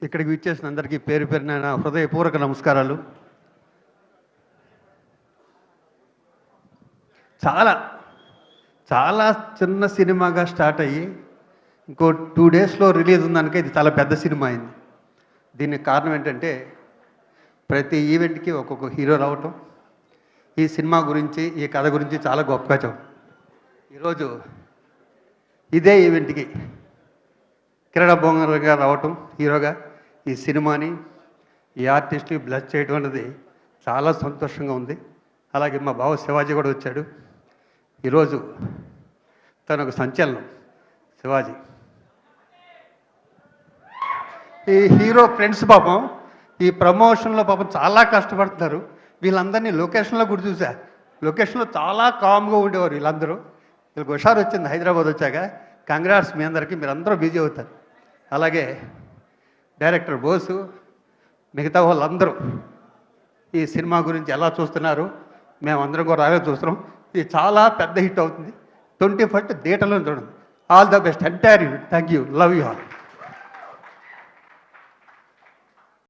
ఇక్కడికి విచ్చేసిన అందరికీ పేరు పేరున నా హృదయపూర్వక నమస్కారాలు. చాలా చాలా చిన్న సినిమాగా స్టార్ట్ అయ్యి ఇంకో 2 డేస్లో రిలీజ్ ఉందనుక ఇది చాలా పెద్ద సినిమా అయింది. దీనికి కారణం ఏంటంటే ప్రతి ఈవెంట్కి ఒక్కొక్క హీరో రావటం, ఈ సినిమా గురించి ఈ కథ గురించి చాలా గొప్పగా చెప్పడం. ఈరోజు ఇదే ఈవెంట్కి కిరణ్ అబ్బోంగర్ గారు రావటం హీరోగా ఈ సినిమాని ఈ ఆర్టిస్ట్ని బ్లెస్ చేయడం అనేది చాలా సంతోషంగా ఉంది. అలాగే మా బావ శివాజీ కూడా వచ్చాడు. ఈరోజు తను ఒక సంచలనం. శివాజీ ఈ హీరో ఫ్రెండ్స్ పాపం ఈ ప్రమోషన్లో పాపం చాలా కష్టపడుతున్నారు. వీళ్ళందరినీ లొకేషన్లో కూడా చూసా. లొకేషన్లో చాలా కామ్గా ఉండేవారు వీళ్ళందరూ. వీళ్ళకి హుషారు వచ్చింది హైదరాబాద్ వచ్చాక. కంగ్రాట్స్ మీ అందరికీ, మీరు అందరూ బిజీ అవుతారు. అలాగే డైరెక్టర్ బోసు, మిగతా వాళ్ళందరూ ఈ సినిమా గురించి ఎలా చూస్తున్నారు, మేమందరం కూడా అలాగే చూస్తున్నాం. ఇది చాలా పెద్ద హిట్ అవుతుంది. 21st థియేటర్లో చూడండి. All the best entire unit. Thank you. Love you all.